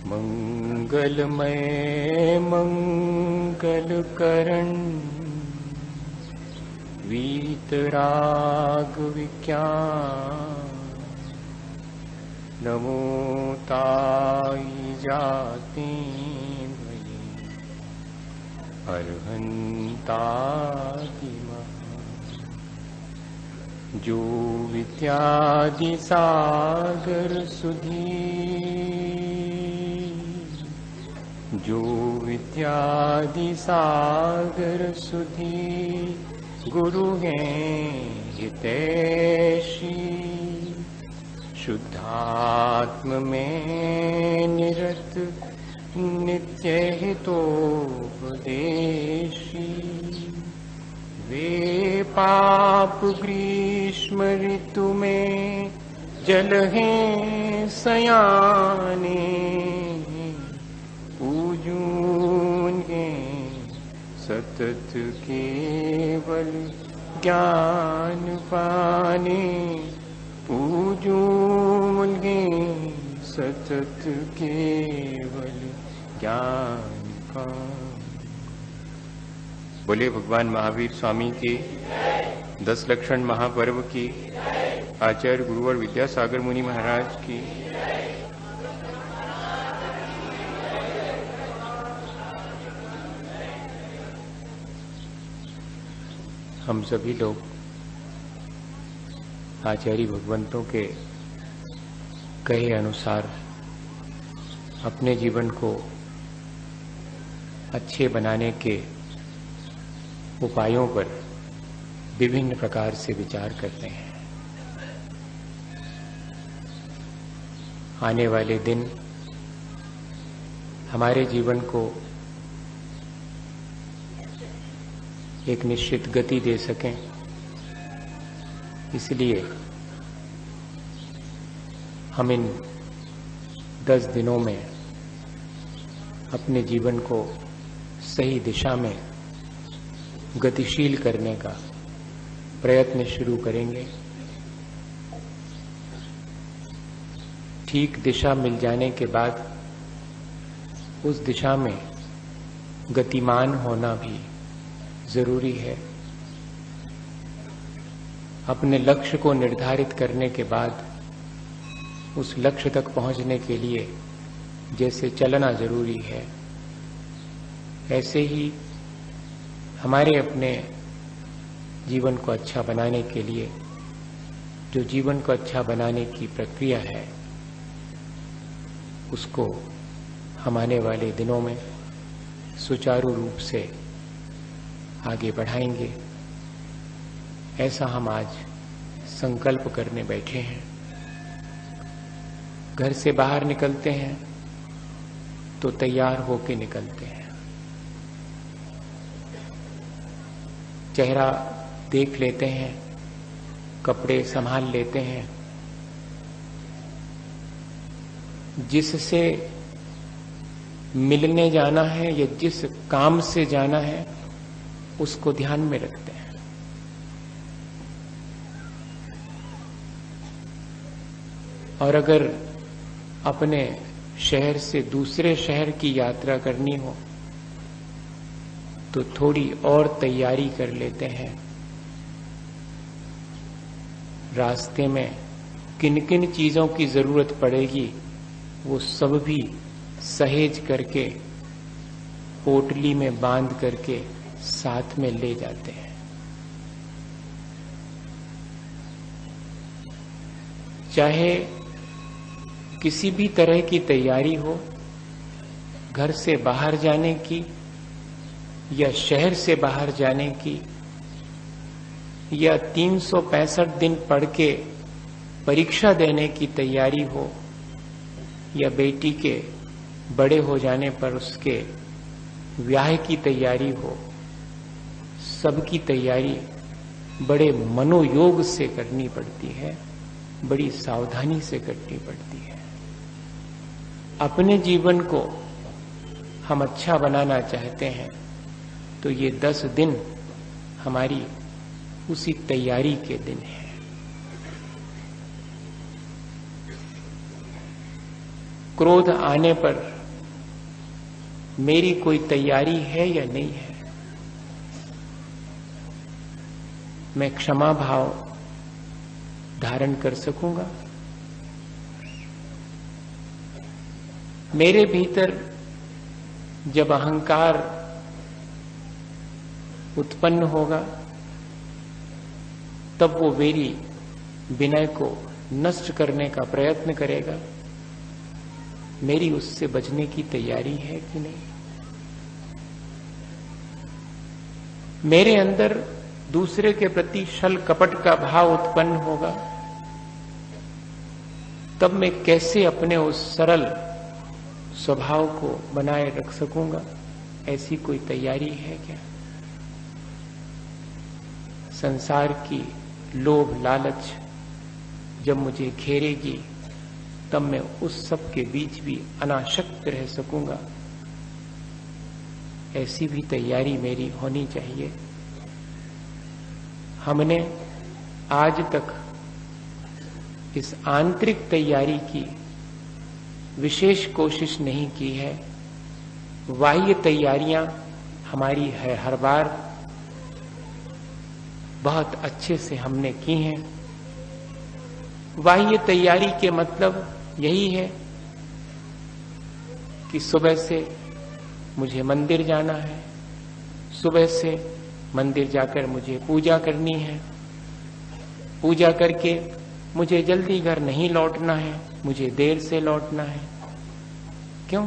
मंगलमय मंगलकरण वीतराग विज्ञान नमो ताई जाति अर्हंतादिमा जो विद्यादि सागर सुधी जो विद्यादि सागर सुधी गुरु हैं हितैषी शुद्धात्म में निरत नित्य हितोपदेशी वे पाप ग्रीष्म ऋतु में जल हैं सयाने पूजूंगे सतत केवल ज्ञान पाने पूजूंगे सतत केवल ज्ञान पाने। बोले भगवान महावीर स्वामी की 10 लक्षण महापर्व की आचार्य गुरुवर विद्यासागर मुनि महाराज की हम सभी लोग आचार्य भगवंतों के कहे अनुसार अपने जीवन को अच्छे बनाने के उपायों पर विभिन्न प्रकार से विचार करते हैं। आने वाले दिन हमारे जीवन को एक निश्चित गति दे सकें, इसलिए हम इन 10 दिनों में अपने जीवन को सही दिशा में गतिशील करने का प्रयत्न शुरू करेंगे। ठीक दिशा मिल जाने के बाद उस दिशा में गतिमान होना भी जरूरी है। अपने लक्ष्य को निर्धारित करने के बाद उस लक्ष्य तक पहुंचने के लिए जैसे चलना जरूरी है, ऐसे ही हमारे अपने जीवन को अच्छा बनाने के लिए जो जीवन को अच्छा बनाने की प्रक्रिया है उसको हम आने वाले दिनों में सुचारू रूप से आगे बढ़ाएंगे। ऐसा हम आज संकल्प करने बैठे हैं। घर से बाहर निकलते हैं तो तैयार होके निकलते हैं। चेहरा देख लेते हैं, कपड़े संभाल लेते हैं, जिससे मिलने जाना है या जिस काम से जाना है उसको ध्यान में रखते हैं। और अगर अपने शहर से दूसरे शहर की यात्रा करनी हो तो थोड़ी और तैयारी कर लेते हैं। रास्ते में किन किन चीजों की जरूरत पड़ेगी वो सब भी सहेज करके पोटली में बांध करके साथ में ले जाते हैं। चाहे किसी भी तरह की तैयारी हो, घर से बाहर जाने की या शहर से बाहर जाने की, या 365 दिन पढ़ के परीक्षा देने की तैयारी हो, या बेटी के बड़े हो जाने पर उसके ब्याह की तैयारी हो, सबकी तैयारी बड़े मनोयोग से करनी पड़ती है, बड़ी सावधानी से करनी पड़ती है। अपने जीवन को हम अच्छा बनाना चाहते हैं तो ये 10 दिन हमारी उसी तैयारी के दिन है। क्रोध आने पर मेरी कोई तैयारी है या नहीं है। मैं क्षमा भाव धारण कर सकूंगा। मेरे भीतर जब अहंकार उत्पन्न होगा तब वो मेरी विनय को नष्ट करने का प्रयत्न करेगा। मेरी उससे बचने की तैयारी है कि नहीं? मेरे अंदर दूसरे के प्रति छल कपट का भाव उत्पन्न होगा तब मैं कैसे अपने उस सरल स्वभाव को बनाए रख सकूंगा? ऐसी कोई तैयारी है क्या? संसार की लोभ लालच जब मुझे घेरेगी तब मैं उस सब के बीच भी अनासक्त रह सकूंगा। ऐसी भी तैयारी मेरी होनी चाहिए। हमने आज तक इस आंतरिक तैयारी की विशेष कोशिश नहीं की है। बाह्य तैयारियां हमारी है हर बार बहुत अच्छे से हमने की हैं। बाह्य तैयारी के मतलब यही है कि सुबह से मुझे मंदिर जाना है, सुबह से मंदिर जाकर मुझे पूजा करनी है, पूजा करके मुझे जल्दी घर नहीं लौटना है, मुझे देर से लौटना है। क्यों?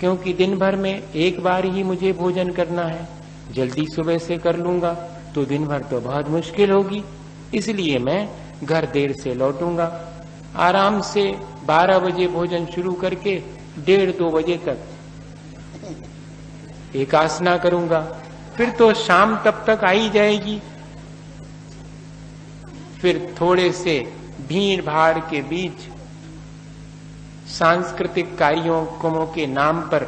क्योंकि दिन भर में एक बार ही मुझे भोजन करना है। जल्दी सुबह से कर लूंगा तो दिन भर तो बहुत मुश्किल होगी, इसलिए मैं घर देर से लौटूंगा। आराम से 12 बजे भोजन शुरू करके 1:30-2 बजे तक एकासना करूंगा, फिर तो शाम तब तक आ ही जाएगी। फिर थोड़े से भीड़ भाड़ के बीच सांस्कृतिक कार्यक्रमों के नाम पर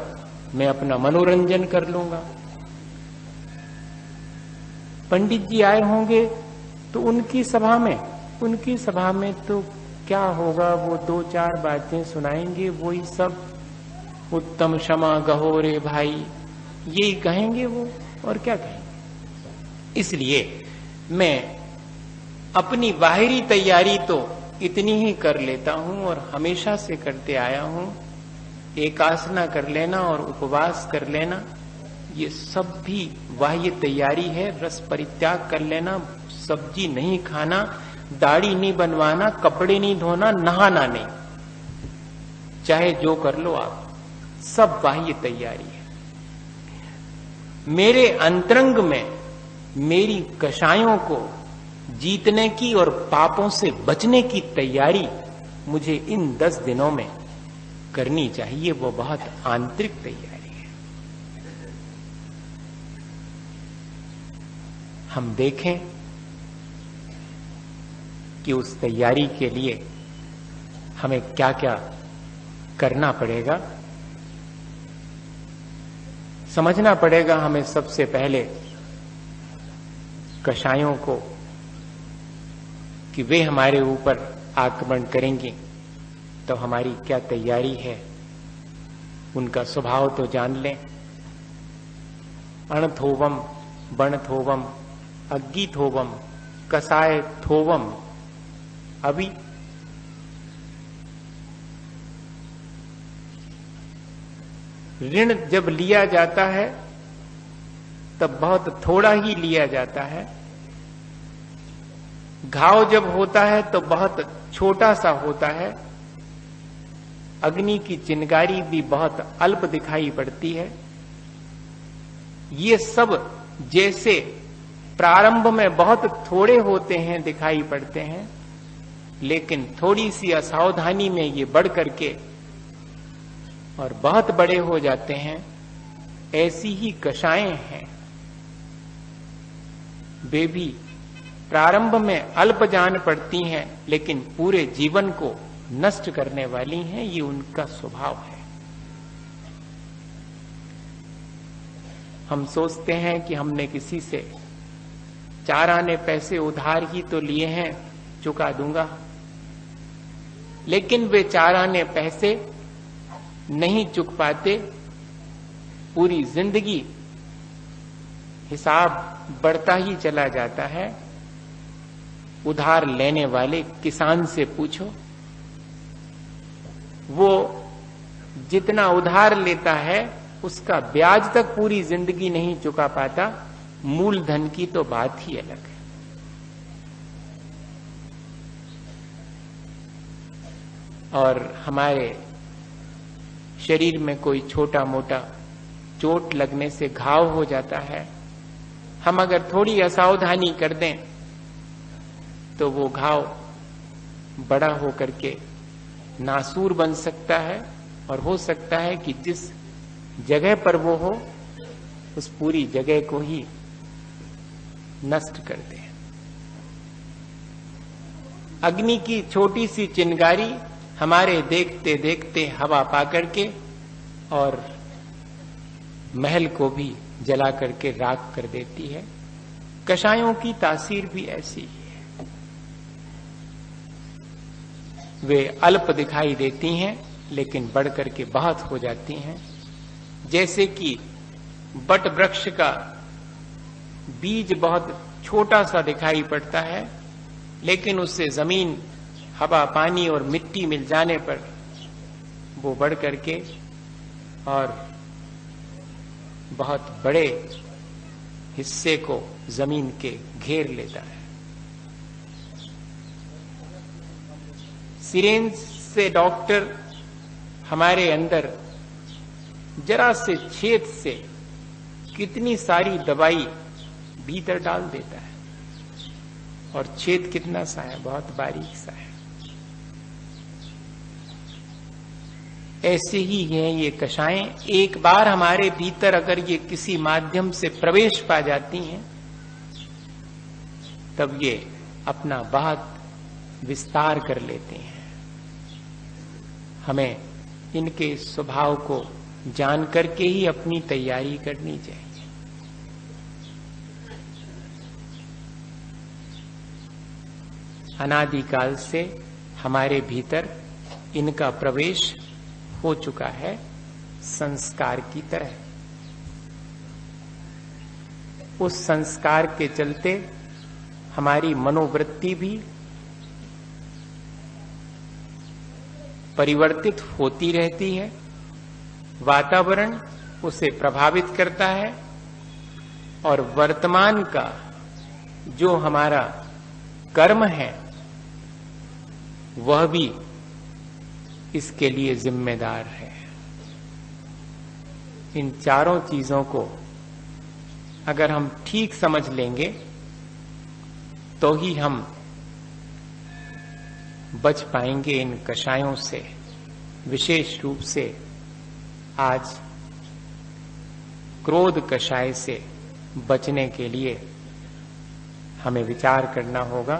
मैं अपना मनोरंजन कर लूंगा। पंडित जी आए होंगे तो उनकी सभा में तो क्या होगा, वो 2-4 बातें सुनाएंगे, वही सब उत्तम क्षमा गहो रे भाई, यही कहेंगे वो, और क्या कहेंगे। इसलिए मैं अपनी बाहरी तैयारी तो इतनी ही कर लेता हूं और हमेशा से करते आया हूं। एकासना कर लेना और उपवास कर लेना, ये सब भी बाह्य तैयारी है। रस परित्याग कर लेना, सब्जी नहीं खाना, दाढ़ी नहीं बनवाना, कपड़े नहीं धोना, नहाना नहीं, चाहे जो कर लो आप, सब बाह्य तैयारी है। मेरे अंतरंग में मेरी कषायों को जीतने की और पापों से बचने की तैयारी मुझे इन 10 दिनों में करनी चाहिए। वो बहुत आंतरिक तैयारी है। हम देखें कि उस तैयारी के लिए हमें क्या क्या करना पड़ेगा। समझना पड़ेगा हमें सबसे पहले कषायों को कि वे हमारे ऊपर आक्रमण करेंगे तो हमारी क्या तैयारी है, उनका स्वभाव तो जान लें। अणथोवम बणथोवम अग्गिथोवम कसाय थोवम। अभी ऋण जब लिया जाता है तब बहुत थोड़ा ही लिया जाता है। घाव जब होता है तो बहुत छोटा सा होता है। अग्नि की चिंगारी भी बहुत अल्प दिखाई पड़ती है। ये सब जैसे प्रारंभ में बहुत थोड़े होते हैं, दिखाई पड़ते हैं, लेकिन थोड़ी सी असावधानी में ये बढ़ करके और बहुत बड़े हो जाते हैं। ऐसी ही कषायें हैं, वे भी प्रारंभ में अल्प जान पड़ती हैं लेकिन पूरे जीवन को नष्ट करने वाली हैं। ये उनका स्वभाव है। हम सोचते हैं कि हमने किसी से 4 आने पैसे उधार ही तो लिए हैं, चुका दूंगा, लेकिन वे 4 आने पैसे नहीं चुक पाते पूरी जिंदगी हिसाब बढ़ता ही चला जाता है। उधार लेने वाले किसान से पूछो, वो जितना उधार लेता है उसका ब्याज तक पूरी जिंदगी नहीं चुका पाता। मूलधन की तो बात ही अलग है। और हमारे शरीर में कोई छोटा मोटा चोट लगने से घाव हो जाता है, हम अगर थोड़ी असावधानी कर दें तो वो घाव बड़ा होकर के नासूर बन सकता है, और हो सकता है कि जिस जगह पर वो हो उस पूरी जगह को ही नष्ट कर दे। अग्नि की छोटी सी चिंगारी हमारे देखते देखते हवा पा करके और महल को भी जला करके राख कर देती है। कषायों की तासीर भी ऐसी ही है। वे अल्प दिखाई देती हैं लेकिन बढ़ करके बहुत हो जाती हैं। जैसे कि बट वृक्ष का बीज बहुत छोटा सा दिखाई पड़ता है, लेकिन उससे जमीन, हवा, पानी और मिट्टी मिल जाने पर वो बढ़ करके और बहुत बड़े हिस्से को जमीन के घेर लेता है। सिरेंज से डॉक्टर हमारे अंदर जरा से छेद से कितनी सारी दवाई भीतर डाल देता है, और छेद कितना सा है, बहुत बारीक सा है। ऐसे ही है ये कषायें। एक बार हमारे भीतर अगर ये किसी माध्यम से प्रवेश पा जाती हैं तब ये अपना बहुत विस्तार कर लेते हैं। हमें इनके स्वभाव को जान करके ही अपनी तैयारी करनी चाहिए। अनादिकाल से हमारे भीतर इनका प्रवेश हो चुका है संस्कार की तरह। उस संस्कार के चलते हमारी मनोवृत्ति भी परिवर्तित होती रहती है, वातावरण उसे प्रभावित करता है, और वर्तमान का जो हमारा कर्म है वह भी इसके लिए जिम्मेदार है। इन चारों चीजों को अगर हम ठीक समझ लेंगे तो ही हम बच पाएंगे इन कषायों से। विशेष रूप से आज क्रोध कषाय से बचने के लिए हमें विचार करना होगा।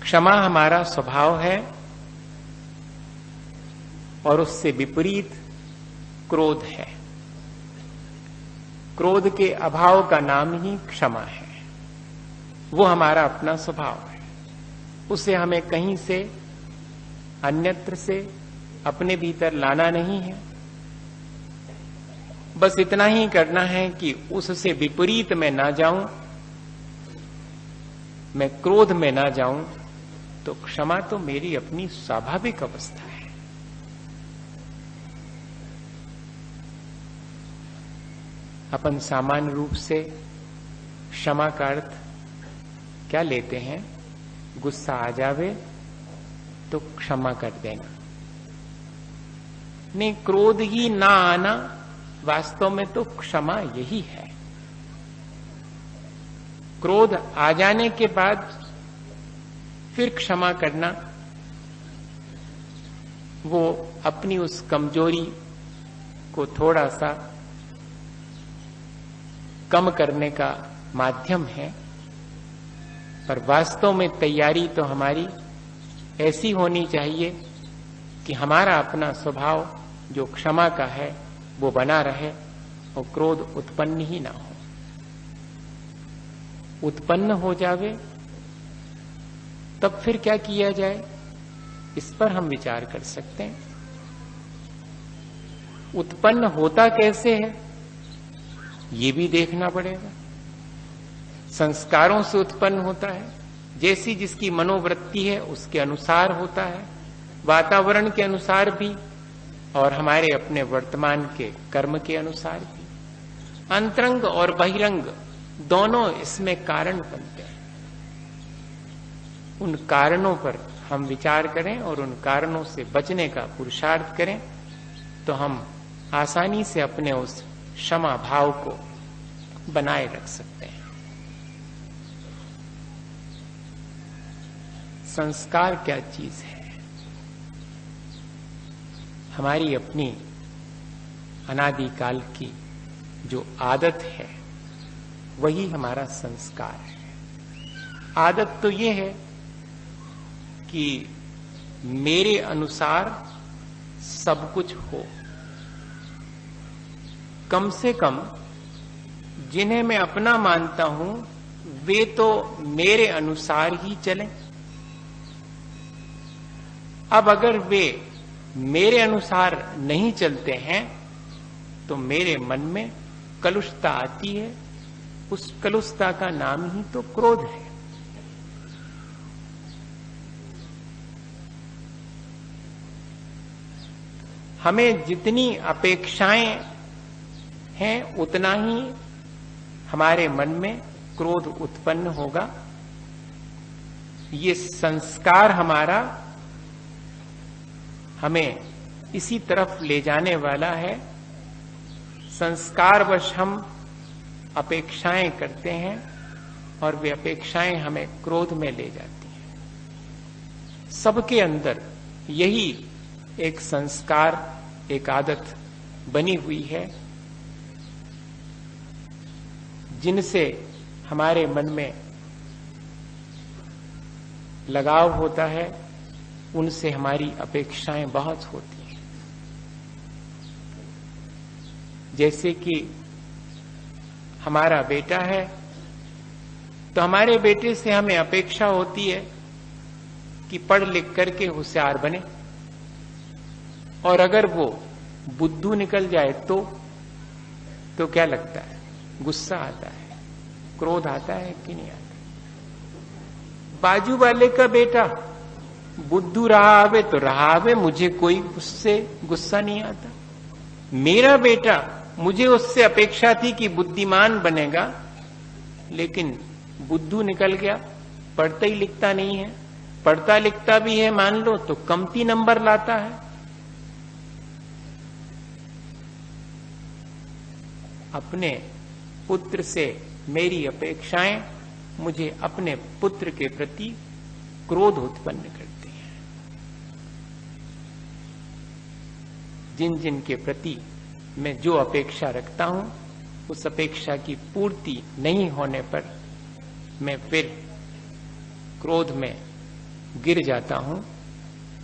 क्षमा हमारा स्वभाव है और उससे विपरीत क्रोध है। क्रोध के अभाव का नाम ही क्षमा है। वो हमारा अपना स्वभाव है, उसे हमें कहीं से अन्यत्र से अपने भीतर लाना नहीं है। बस इतना ही करना है कि उससे विपरीत मैं ना जाऊं, मैं क्रोध में ना जाऊं, तो क्षमा तो मेरी अपनी स्वाभाविक अवस्था है। अपन सामान्य रूप से क्षमा का अर्थ क्या लेते हैं? गुस्सा आ जावे तो क्षमा कर देना। नहीं, क्रोध ही ना आना, वास्तव में तो क्षमा यही है। क्रोध आ जाने के बाद फिर क्षमा करना, वो अपनी उस कमजोरी को थोड़ा सा कम करने का माध्यम है। पर वास्तव में तैयारी तो हमारी ऐसी होनी चाहिए कि हमारा अपना स्वभाव जो क्षमा का है वो बना रहे और क्रोध उत्पन्न ही ना हो। उत्पन्न हो जावे तब फिर क्या किया जाए, इस पर हम विचार कर सकते हैं। उत्पन्न होता कैसे है ये भी देखना पड़ेगा। संस्कारों से उत्पन्न होता है, जैसी जिसकी मनोवृत्ति है उसके अनुसार होता है, वातावरण के अनुसार भी और हमारे अपने वर्तमान के कर्म के अनुसार भी। अंतरंग और बहिरंग दोनों इसमें कारण बनते हैं। उन कारणों पर हम विचार करें और उन कारणों से बचने का पुरुषार्थ करें तो हम आसानी से अपने उस क्षमा भाव को बनाए रख सकते हैं। संस्कार क्या चीज है? हमारी अपनी अनादिकाल की जो आदत है वही हमारा संस्कार है। आदत तो ये है कि मेरे अनुसार सब कुछ हो। कम से कम जिन्हें मैं अपना मानता हूं वे तो मेरे अनुसार ही चलें। अब अगर वे मेरे अनुसार नहीं चलते हैं तो मेरे मन में कलुषता आती है। उस कलुषता का नाम ही तो क्रोध है। हमें जितनी अपेक्षाएं हैं उतना ही हमारे मन में क्रोध उत्पन्न होगा। ये संस्कार हमारा हमें इसी तरफ ले जाने वाला है। संस्कारवश हम अपेक्षाएं करते हैं और वे अपेक्षाएं हमें क्रोध में ले जाती हैं। सबके अंदर यही एक संस्कार, एक आदत बनी हुई है जिनसे हमारे मन में लगाव होता है, उनसे हमारी अपेक्षाएं बहुत होती हैं। जैसे कि हमारा बेटा है तो हमारे बेटे से हमें अपेक्षा होती है कि पढ़ लिख करके होशियार बने, और अगर वो बुद्धू निकल जाए तो क्या लगता है? गुस्सा आता है, क्रोध आता है कि नहीं आता? बाजू वाले का बेटा बुद्धू रहा आवे तो रहा आवे, मुझे कोई उससे गुस्सा नहीं आता। मेरा बेटा, मुझे उससे अपेक्षा थी कि बुद्धिमान बनेगा, लेकिन बुद्धू निकल गया, पढ़ता ही लिखता नहीं है। पढ़ता लिखता भी है मान लो तो कमती नंबर लाता है। अपने पुत्र से मेरी अपेक्षाएं मुझे अपने पुत्र के प्रति क्रोध उत्पन्न करती हैं। जिन जिन के प्रति मैं जो अपेक्षा रखता हूं उस अपेक्षा की पूर्ति नहीं होने पर मैं फिर क्रोध में गिर जाता हूं,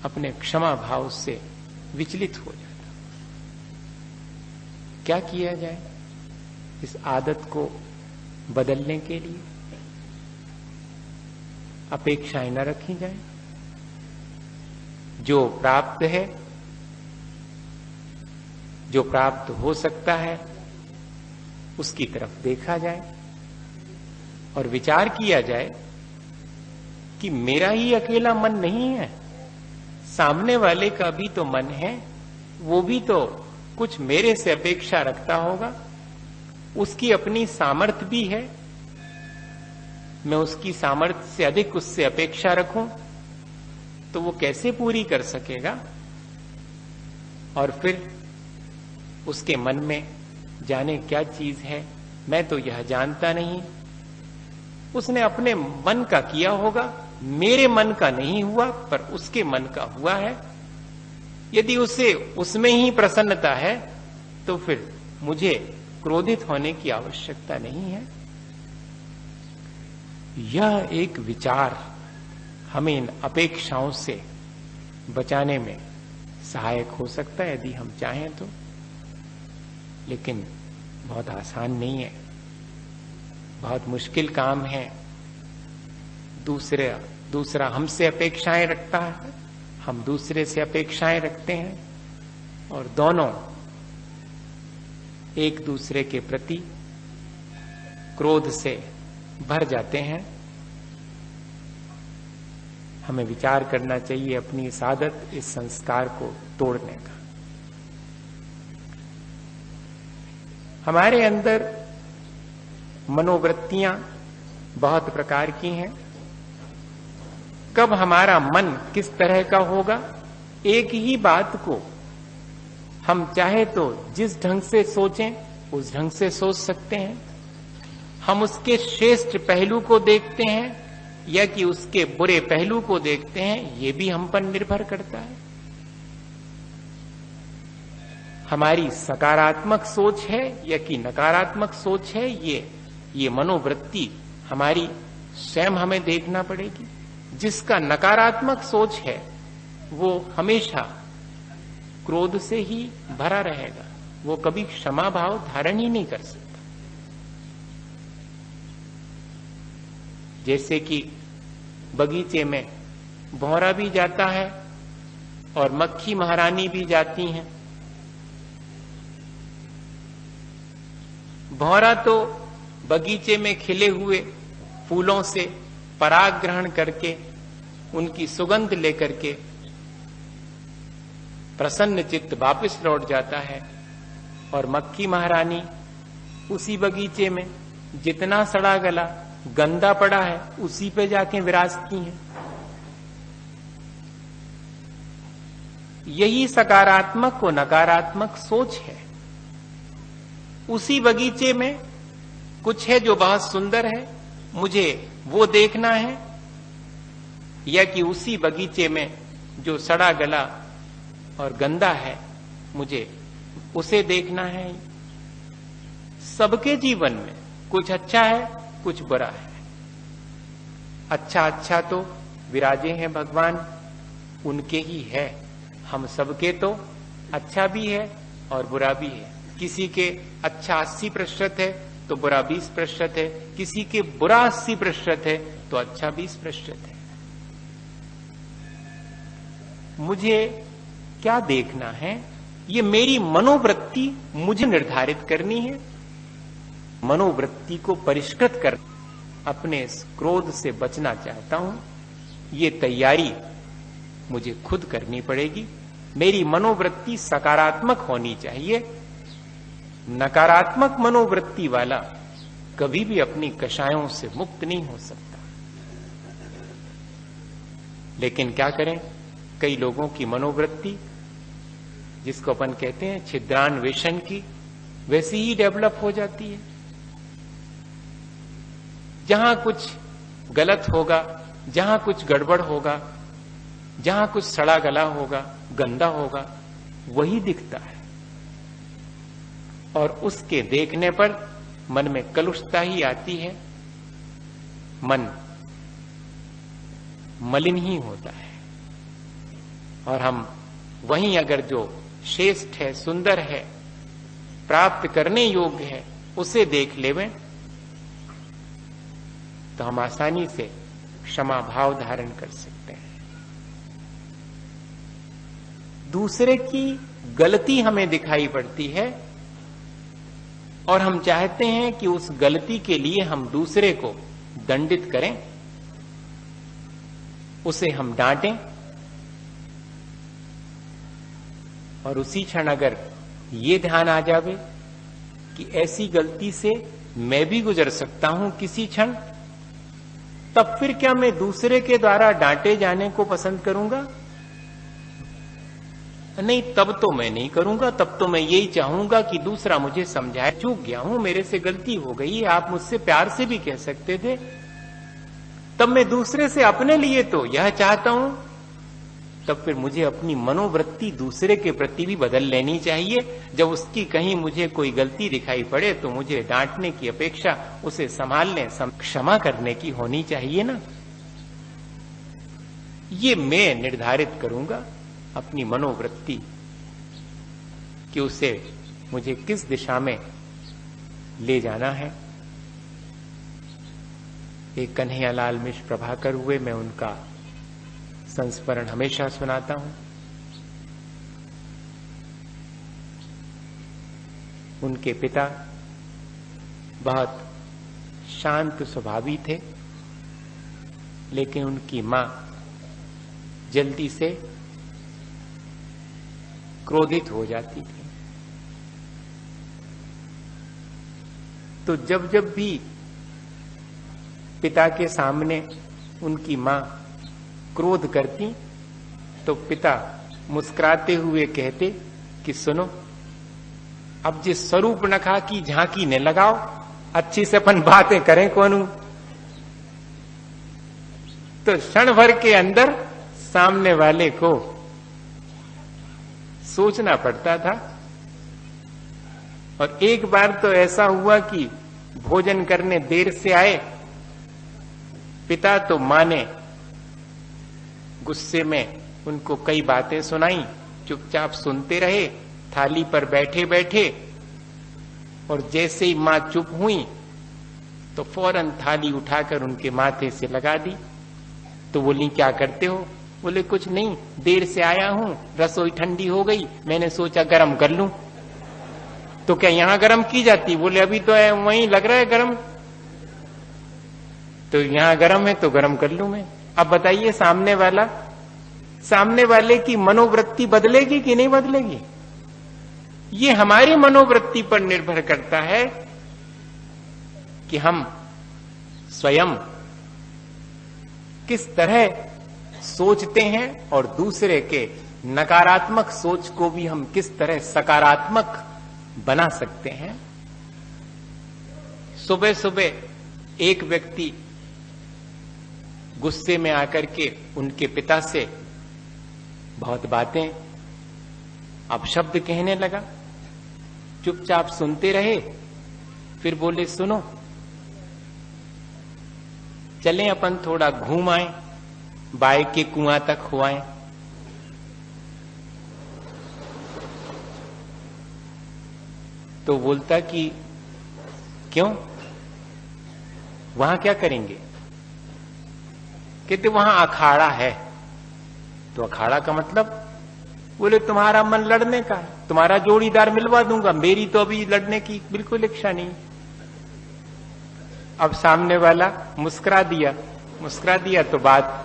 अपने क्षमा भाव से विचलित हो जाता हूं। क्या किया जाए इस आदत को बदलने के लिए? अपेक्षाएं न रखी जाए। जो प्राप्त है, जो प्राप्त हो सकता है, उसकी तरफ देखा जाए और विचार किया जाए कि मेरा ही अकेला मन नहीं है, सामने वाले का भी तो मन है, वो भी तो कुछ मेरे से अपेक्षा रखता होगा, उसकी अपनी सामर्थ्य भी है। मैं उसकी सामर्थ्य से अधिक उससे अपेक्षा रखूं तो वो कैसे पूरी कर सकेगा? और फिर उसके मन में जाने क्या चीज है, मैं तो यह जानता नहीं। उसने अपने मन का किया होगा, मेरे मन का नहीं हुआ, पर उसके मन का हुआ है। यदि उसे उसमें ही प्रसन्नता है तो फिर मुझे क्रोधित होने की आवश्यकता नहीं है। यह एक विचार हमें इन अपेक्षाओं से बचाने में सहायक हो सकता है यदि हम चाहें तो, लेकिन बहुत आसान नहीं है, बहुत मुश्किल काम है। दूसरा हमसे अपेक्षाएं रखता है, हम दूसरे से अपेक्षाएं रखते हैं, और दोनों एक दूसरे के प्रति क्रोध से भर जाते हैं। हमें विचार करना चाहिए अपनी इस आदत, इस संस्कार को तोड़ने का। हमारे अंदर मनोवृत्तियां बहुत प्रकार की हैं। कब हमारा मन किस तरह का होगा, एक ही बात को हम चाहे तो जिस ढंग से सोचें उस ढंग से सोच सकते हैं। हम उसके श्रेष्ठ पहलू को देखते हैं या कि उसके बुरे पहलू को देखते हैं, ये भी हम पर निर्भर करता है। हमारी सकारात्मक सोच है या कि नकारात्मक सोच है, ये मनोवृत्ति हमारी स्वयं हमें देखना पड़ेगी। जिसका नकारात्मक सोच है वो हमेशा क्रोध से ही भरा रहेगा, वो कभी क्षमा भाव धारण ही नहीं कर सकता। जैसे कि बगीचे में भौरा भी जाता है और मक्खी महारानी भी जाती हैं। भौरा तो बगीचे में खिले हुए फूलों से पराग ग्रहण करके उनकी सुगंध लेकर के प्रसन्न चित्त वापस लौट जाता है, और मक्खी महारानी उसी बगीचे में जितना सड़ा गला गंदा पड़ा है उसी पे जाके विराजती हैं। यही सकारात्मक और नकारात्मक सोच है। उसी बगीचे में कुछ है जो बहुत सुंदर है, मुझे वो देखना है, या कि उसी बगीचे में जो सड़ा गला और गंदा है मुझे उसे देखना है। सबके जीवन में कुछ अच्छा है, कुछ बुरा है। अच्छा तो विराजे हैं भगवान, उनके ही है। हम सबके तो अच्छा भी है और बुरा भी है। किसी के अच्छा 80% है तो बुरा 20% है, किसी के बुरा 80% है तो अच्छा 20% है। मुझे क्या देखना है, ये मेरी मनोवृत्ति मुझे निर्धारित करनी है। मनोवृत्ति को परिष्कृत कर अपने क्रोध से बचना चाहता हूं, ये तैयारी मुझे खुद करनी पड़ेगी। मेरी मनोवृत्ति सकारात्मक होनी चाहिए। नकारात्मक मनोवृत्ति वाला कभी भी अपनी कषायों से मुक्त नहीं हो सकता। लेकिन क्या करें, कई लोगों की मनोवृत्ति, जिसको अपन कहते हैं छिद्रान्वेषण की, वैसी ही डेवलप हो जाती है। जहां कुछ गलत होगा, जहां कुछ गड़बड़ होगा, जहां कुछ सड़ा गला होगा, गंदा होगा, वही दिखता है। और उसके देखने पर मन में कलुषता ही आती है, मन मलिन ही होता है। और हम वहीं अगर जो श्रेष्ठ है, सुंदर है, प्राप्त करने योग्य है, उसे देख लेवें तो हम आसानी से क्षमा भाव धारण कर सकते हैं। दूसरे की गलती हमें दिखाई पड़ती है और हम चाहते हैं कि उस गलती के लिए हम दूसरे को दंडित करें, उसे हम डांटें, और उसी क्षण अगर ये ध्यान आ जावे कि ऐसी गलती से मैं भी गुजर सकता हूं किसी क्षण, तब फिर क्या मैं दूसरे के द्वारा डांटे जाने को पसंद करूंगा? नहीं, तब तो मैं नहीं करूंगा। तब तो मैं यही चाहूंगा कि दूसरा मुझे समझाए, चूक गया हूं, मेरे से गलती हो गई है, आप मुझसे प्यार से भी कह सकते थे। तब मैं दूसरे से अपने लिए तो यह चाहता हूं, तब फिर मुझे अपनी मनोवृत्ति दूसरे के प्रति भी बदल लेनी चाहिए। जब उसकी कहीं मुझे कोई गलती दिखाई पड़े तो मुझे डांटने की अपेक्षा उसे संभालने, क्षमा करने की होनी चाहिए ना। ये मैं निर्धारित करूंगा अपनी मनोवृत्ति कि उसे मुझे किस दिशा में ले जाना है। एक कन्हैयालाल मिश्र प्रभाकर हुए, मैं उनका संस्मरण हमेशा सुनाता हूं। उनके पिता बहुत शांत स्वभावी थे, लेकिन उनकी मां जल्दी से क्रोधित हो जाती थी। तो जब जब भी पिता के सामने उनकी मां क्रोध करती तो पिता मुस्कुराते हुए कहते कि सुनो, अब जिस स्वरूप नखा की झांकी ने लगाओ, अच्छी से अपन बातें करें कौन। तो क्षण भर के अंदर सामने वाले को सोचना पड़ता था। और एक बार तो ऐसा हुआ कि भोजन करने देर से आए पिता, तो मां ने गुस्से में उनको कई बातें सुनाई, चुपचाप सुनते रहे थाली पर बैठे बैठे। और जैसे ही मां चुप हुई तो फौरन थाली उठाकर उनके माथे से लगा दी। तो बोली क्या करते हो? बोले कुछ नहीं, देर से आया हूं, रसोई ठंडी हो गई, मैंने सोचा गरम कर लूं। तो क्या यहां गरम की जाती? बोले अभी तो है, वहीं लग रहा है गरम। तो यहां गरम है तो गरम कर लूं मैं। अब बताइए सामने वाले की मनोवृत्ति बदलेगी कि नहीं बदलेगी? ये हमारी मनोवृत्ति पर निर्भर करता है कि हम स्वयं किस तरह सोचते हैं और दूसरे के नकारात्मक सोच को भी हम किस तरह सकारात्मक बना सकते हैं। सुबह सुबह एक व्यक्ति गुस्से में आकर के उनके पिता से बहुत बातें अपशब्द कहने लगा। चुपचाप सुनते रहे, फिर बोले सुनो, चलें अपन थोड़ा घूम आए, बाय के कुआं तक हो आए। तो बोलता कि क्यों, वहां क्या करेंगे? कहते वहां अखाड़ा है। तो अखाड़ा का मतलब? बोले तुम्हारा मन लड़ने का है, तुम्हारा जोड़ीदार मिलवा दूंगा, मेरी तो अभी लड़ने की बिल्कुल इच्छा नहीं। अब सामने वाला मुस्कुरा दिया तो बात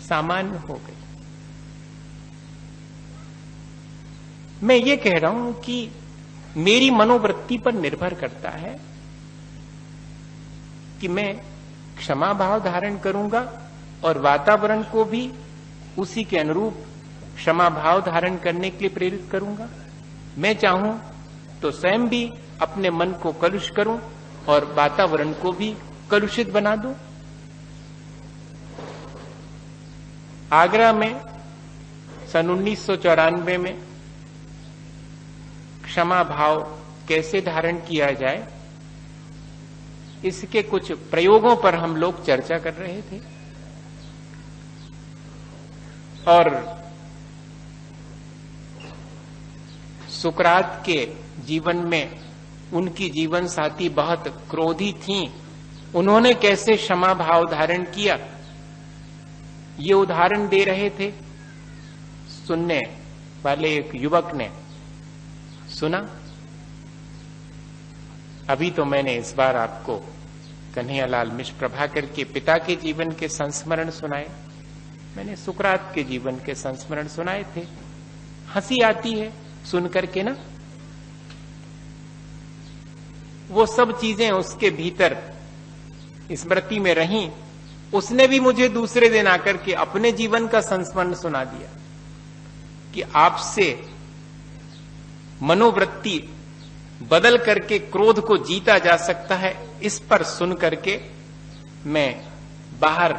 सामान्य हो गई। मैं ये कह रहा हूं कि मेरी मनोवृत्ति पर निर्भर करता है कि मैं क्षमा भाव धारण करूंगा और वातावरण को भी उसी के अनुरूप क्षमा भाव धारण करने के लिए प्रेरित करूंगा। मैं चाहूं तो स्वयं भी अपने मन को कलुष करूं और वातावरण को भी कलुषित बना दूं। आगरा में सन 1994 में क्षमा भाव कैसे धारण किया जाए, इसके कुछ प्रयोगों पर हम लोग चर्चा कर रहे थे। और सुकरात के जीवन में उनकी जीवन साथी बहुत क्रोधी थीं। उन्होंने कैसे क्षमा भाव धारण किया, ये उदाहरण दे रहे थे। सुनने वाले एक युवक ने सुना। अभी तो मैंने इस बार आपको कन्हैयालाल मिश्र प्रभाकर के पिता के जीवन के संस्मरण सुनाए, मैंने सुकरात के जीवन के संस्मरण सुनाए थे। हंसी आती है सुन करके ना, वो सब चीजें उसके भीतर स्मृति में रहीं। उसने भी मुझे दूसरे दिन आकर के अपने जीवन का संस्मरण सुना दिया कि आपसे मनोवृत्ति बदल करके क्रोध को जीता जा सकता है। इस पर सुन करके मैं बाहर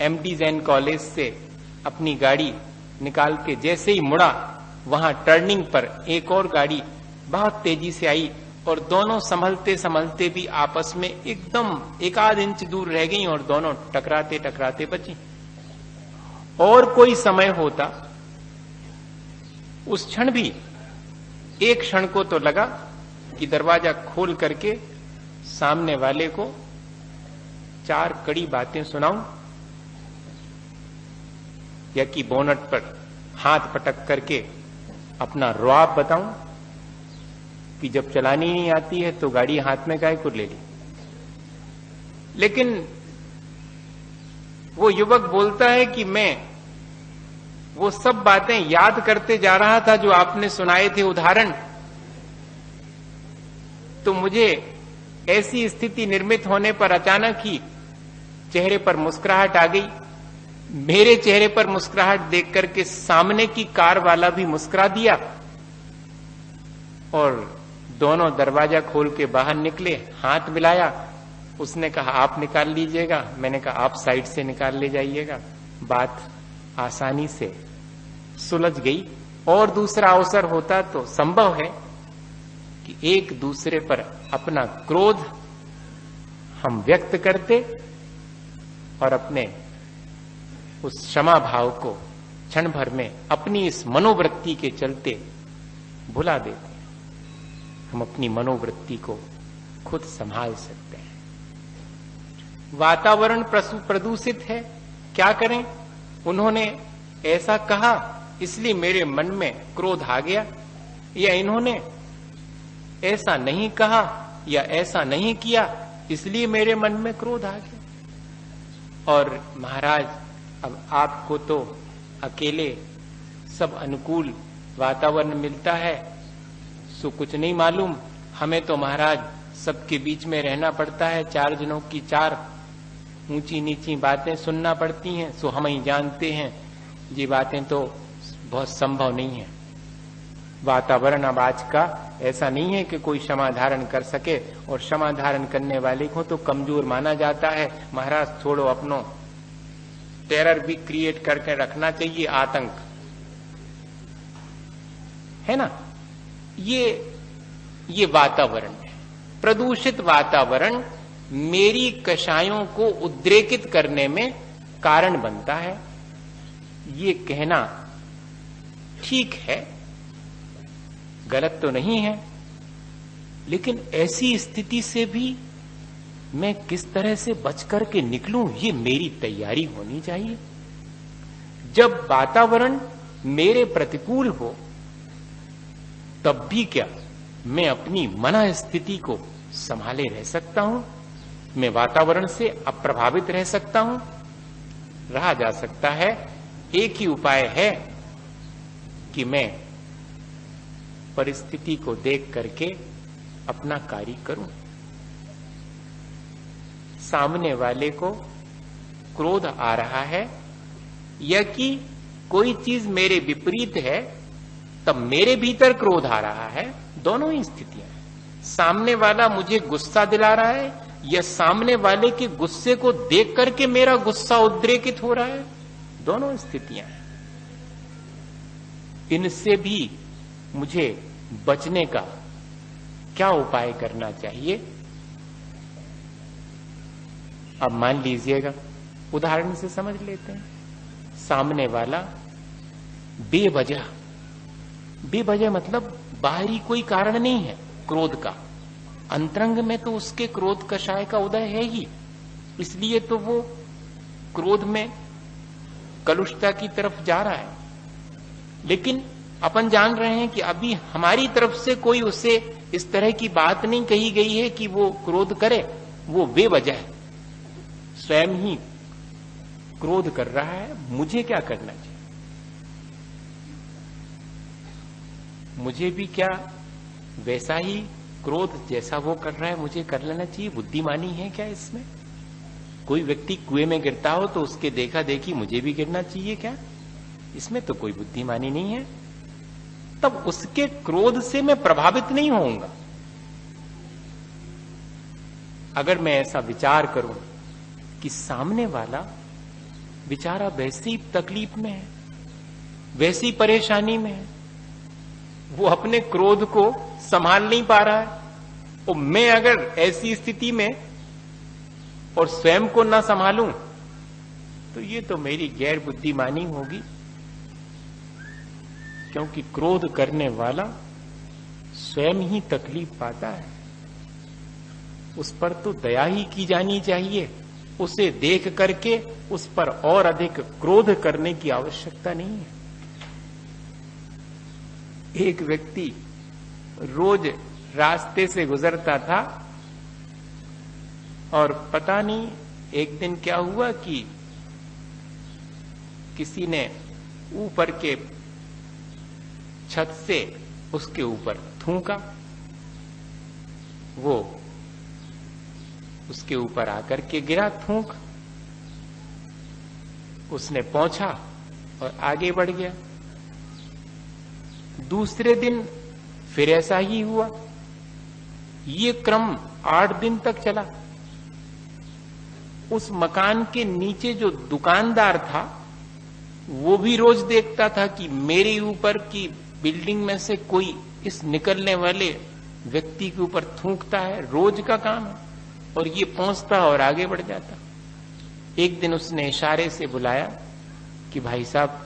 एमडी जैन कॉलेज से अपनी गाड़ी निकाल के जैसे ही मुड़ा, वहां टर्निंग पर एक और गाड़ी बहुत तेजी से आई और दोनों संभलते संभलते भी आपस में एकदम एक आध इंच दूर रह गई और दोनों टकराते टकराते बची। और कोई समय होता, उस क्षण भी एक क्षण को तो लगा कि दरवाजा खोल करके सामने वाले को 4 कड़ी बातें सुनाऊं या कि बोनट पर हाथ पटक करके अपना रुआब बताऊं। कि जब चलानी नहीं आती है तो गाड़ी हाथ में काहे को ले ली। लेकिन वो युवक बोलता है कि मैं वो सब बातें याद करते जा रहा था जो आपने सुनाए थे उदाहरण, तो मुझे ऐसी स्थिति निर्मित होने पर अचानक ही चेहरे पर मुस्कुराहट आ गई। मेरे चेहरे पर मुस्कुराहट देख करके सामने की कार वाला भी मुस्कुरा दिया और दोनों दरवाजा खोल के बाहर निकले, हाथ मिलाया। उसने कहा आप निकाल लीजिएगा, मैंने कहा आप साइड से निकाल ले जाइएगा। बात आसानी से सुलझ गई। और दूसरा अवसर होता तो संभव है कि एक दूसरे पर अपना क्रोध हम व्यक्त करते और अपने उस क्षमा भाव को क्षण भर में अपनी इस मनोवृत्ति के चलते भुला देते। हम अपनी मनोवृत्ति को खुद संभाल सकते हैं। वातावरण प्रदूषित है, क्या करें? उन्होंने ऐसा कहा इसलिए मेरे मन में क्रोध आ गया, या इन्होंने ऐसा नहीं कहा या ऐसा नहीं किया इसलिए मेरे मन में क्रोध आ गया। और महाराज अब आपको तो अकेले सब अनुकूल वातावरण मिलता है, सो कुछ नहीं मालूम। हमें तो महाराज सबके बीच में रहना पड़ता है, 4 जनों की 4 ऊंची नीची बातें सुनना पड़ती हैं, सो हम ही जानते हैं ये बातें तो बहुत संभव नहीं है। वातावरण अब आज का ऐसा नहीं है कि कोई क्षमा धारण कर सके, और क्षमा धारण करने वाले को तो कमजोर माना जाता है। महाराज छोड़ो, अपनो टेरर भी क्रिएट करके रखना चाहिए, आतंक, है ना। ये वातावरण है। प्रदूषित वातावरण मेरी कषायों को उद्रेकित करने में कारण बनता है। ये कहना ठीक है, गलत तो नहीं है, लेकिन ऐसी स्थिति से भी मैं किस तरह से बच करके निकलूं, ये मेरी तैयारी होनी चाहिए। जब वातावरण मेरे प्रतिकूल हो तब भी क्या मैं अपनी मन स्थिति को संभाले रह सकता हूं? मैं वातावरण से अप्रभावित रह सकता हूं? रहा जा सकता है। एक ही उपाय है कि मैं परिस्थिति को देख करके अपना कार्य करूं। सामने वाले को क्रोध आ रहा है या कि कोई चीज मेरे विपरीत है, तब मेरे भीतर क्रोध आ रहा है, दोनों ही स्थितियां हैं। सामने वाला मुझे गुस्सा दिला रहा है या सामने वाले के गुस्से को देख करके मेरा गुस्सा उद्रेकित हो रहा है, दोनों स्थितियां हैं। इनसे भी मुझे बचने का क्या उपाय करना चाहिए? अब मान लीजिएगा, उदाहरण से समझ लेते हैं। सामने वाला बेवजह मतलब बाहरी कोई कारण नहीं है क्रोध का, अंतरंग में तो उसके क्रोध कषाय का उदय है ही, इसलिए तो वो क्रोध में कलुषता की तरफ जा रहा है। लेकिन अपन जान रहे हैं कि अभी हमारी तरफ से कोई उसे इस तरह की बात नहीं कही गई है कि वो क्रोध करे, वो बेवजह है, स्वयं ही क्रोध कर रहा है। मुझे क्या करना चाहिए? मुझे भी क्या वैसा ही क्रोध जैसा वो कर रहा है मुझे कर लेना चाहिए? बुद्धिमानी है क्या इसमें? कोई व्यक्ति कुएं में गिरता हो तो उसके देखा देखी मुझे भी गिरना चाहिए क्या? इसमें तो कोई बुद्धिमानी नहीं है। तब उसके क्रोध से मैं प्रभावित नहीं होऊंगा। अगर मैं ऐसा विचार करूं कि सामने वाला बेचारा वैसी तकलीफ में है, वैसी परेशानी में है, वो अपने क्रोध को संभाल नहीं पा रहा है, और मैं अगर ऐसी स्थिति में और स्वयं को ना संभालूं तो ये तो मेरी गैर बुद्धिमानी होगी। क्योंकि क्रोध करने वाला स्वयं ही तकलीफ पाता है, उस पर तो दया ही की जानी चाहिए। उसे देख करके उस पर और अधिक क्रोध करने की आवश्यकता नहीं है। एक व्यक्ति रोज रास्ते से गुजरता था और पता नहीं एक दिन क्या हुआ कि किसी ने ऊपर के छत से उसके ऊपर थूका। वो उसके ऊपर आकर के गिरा थूक। उसने पहुंचा और आगे बढ़ गया। दूसरे दिन फिर ऐसा ही हुआ। ये क्रम 8 दिन तक चला। उस मकान के नीचे जो दुकानदार था वो भी रोज देखता था कि मेरे ऊपर की बिल्डिंग में से कोई इस निकलने वाले व्यक्ति के ऊपर थूकता है। रोज का काम है। और ये पहुंचता और आगे बढ़ जाता। एक दिन उसने इशारे से बुलाया कि भाई साहब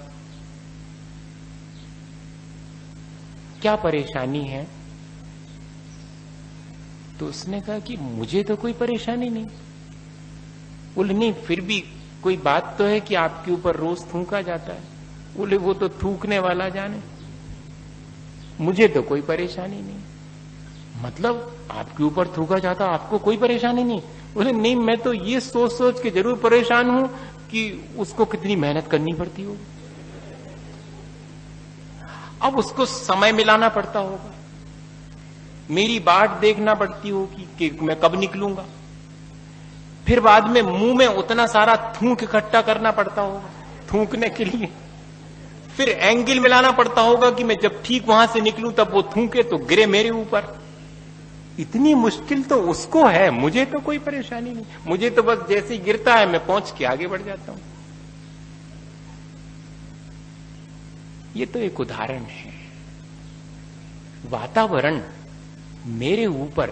क्या परेशानी है? तो उसने कहा कि मुझे तो कोई परेशानी नहीं। बोले नहीं, फिर भी कोई बात तो है कि आपके ऊपर रोज थूका जाता है। बोले वो तो थूकने वाला जाने, मुझे तो कोई परेशानी नहीं। मतलब आपके ऊपर थूका जाता, आपको कोई परेशानी नहीं? बोले नहीं, मैं तो ये सोच सोच के जरूर परेशान हूं कि उसको कितनी मेहनत करनी पड़ती होगी। अब उसको समय मिलाना पड़ता होगा, मेरी बाट देखना पड़ती होगी कि मैं कब निकलूंगा। फिर बाद में मुंह में उतना सारा थूक इकट्ठा करना पड़ता होगा थूकने के लिए। फिर एंगल मिलाना पड़ता होगा कि मैं जब ठीक वहां से निकलूं तब वो थूके तो गिरे मेरे ऊपर। इतनी मुश्किल तो उसको है, मुझे तो कोई परेशानी नहीं। मुझे तो बस जैसे ही गिरता है मैं पहुंच के आगे बढ़ जाता हूं। ये तो एक उदाहरण है। वातावरण मेरे ऊपर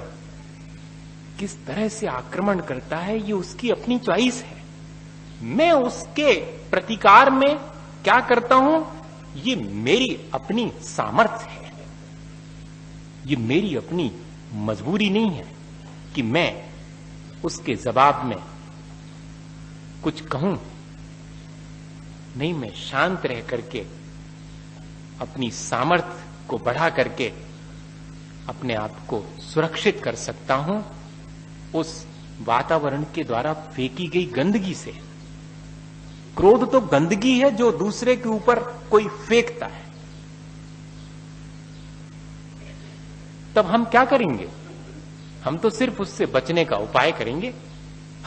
किस तरह से आक्रमण करता है ये उसकी अपनी चॉइस है। मैं उसके प्रतिकार में क्या करता हूं ये मेरी अपनी सामर्थ्य है। ये मेरी अपनी मजबूरी नहीं है कि मैं उसके जवाब में कुछ कहूं। नहीं, मैं शांत रह करके अपनी सामर्थ्य को बढ़ा करके अपने आप को सुरक्षित कर सकता हूं उस वातावरण के द्वारा फेंकी गई गंदगी से। क्रोध तो गंदगी है जो दूसरे के ऊपर कोई फेंकता है। तब हम क्या करेंगे? हम तो सिर्फ उससे बचने का उपाय करेंगे।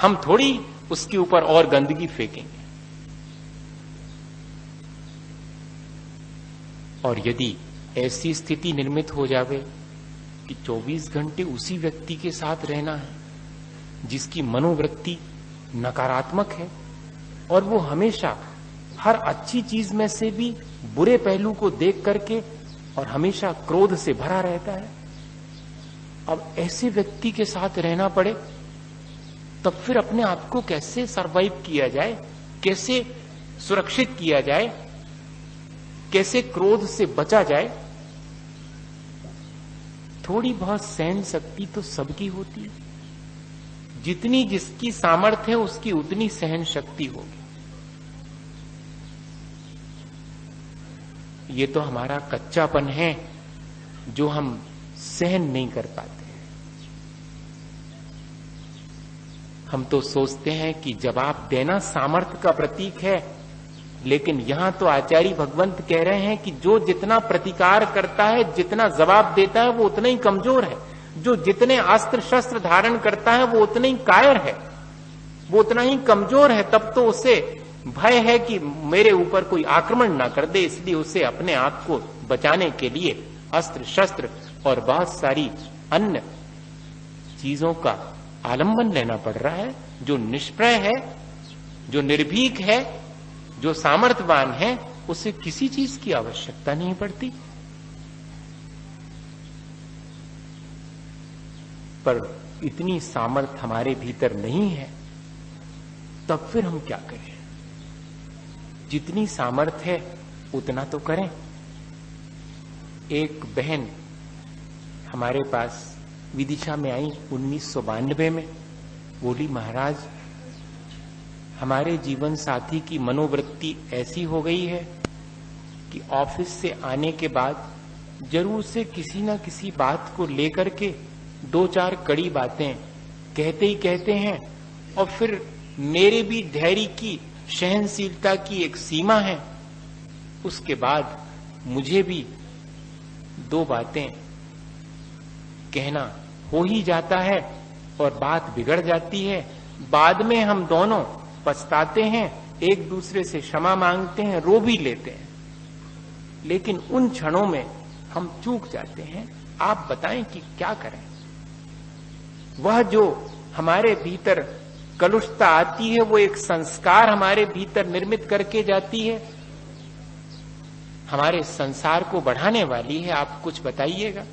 हम थोड़ी उसके ऊपर और गंदगी फेंकेंगे। और यदि ऐसी स्थिति निर्मित हो जावे कि 24 घंटे उसी व्यक्ति के साथ रहना है जिसकी मनोवृत्ति नकारात्मक है और वो हमेशा हर अच्छी चीज में से भी बुरे पहलू को देख करके और हमेशा क्रोध से भरा रहता है, अब ऐसे व्यक्ति के साथ रहना पड़े तब फिर अपने आप को कैसे सरवाइव किया जाए, कैसे सुरक्षित किया जाए, कैसे क्रोध से बचा जाए। थोड़ी बहुत सहन शक्ति तो सबकी होती है। जितनी जिसकी सामर्थ्य है उसकी उतनी सहन शक्ति होगी। ये तो हमारा कच्चापन है जो हम सहन नहीं कर पाते। हम तो सोचते हैं कि जवाब देना सामर्थ्य का प्रतीक है, लेकिन यहां तो आचार्य भगवंत कह रहे हैं कि जो जितना प्रतिकार करता है, जितना जवाब देता है, वो उतना ही कमजोर है। जो जितने अस्त्र शस्त्र धारण करता है वो उतना ही कायर है, वो उतना ही कमजोर है। तब तो उसे भय है कि मेरे ऊपर कोई आक्रमण ना कर दे, इसलिए उसे अपने आप को बचाने के लिए अस्त्र शस्त्र और बहुत सारी अन्य चीजों का आलंबन लेना पड़ रहा है। जो निष्प्रय है, जो निर्भीक है, जो सामर्थ्यवान है, उसे किसी चीज की आवश्यकता नहीं पड़ती। पर इतनी सामर्थ्य हमारे भीतर नहीं है, तब फिर हम क्या करें? जितनी सामर्थ्य है उतना तो करें। एक बहन हमारे पास विदिशा में आई 1992 में, बोली महाराज हमारे जीवन साथी की मनोवृत्ति ऐसी हो गई है कि ऑफिस से आने के बाद जरूर से किसी ना किसी बात को लेकर के दो चार कड़ी बातें कहते ही कहते हैं, और फिर मेरे भी धैर्य की, सहनशीलता की एक सीमा है। उसके बाद मुझे भी दो बातें कहना हो ही जाता है और बात बिगड़ जाती है। बाद में हम दोनों पछताते हैं, एक दूसरे से क्षमा मांगते हैं, रो भी लेते हैं, लेकिन उन क्षणों में हम चूक जाते हैं। आप बताएं कि क्या करें? वह जो हमारे भीतर कलुषता आती है, वो एक संस्कार हमारे भीतर निर्मित करके जाती है, हमारे संसार को बढ़ाने वाली है। आप कुछ बताइएगा।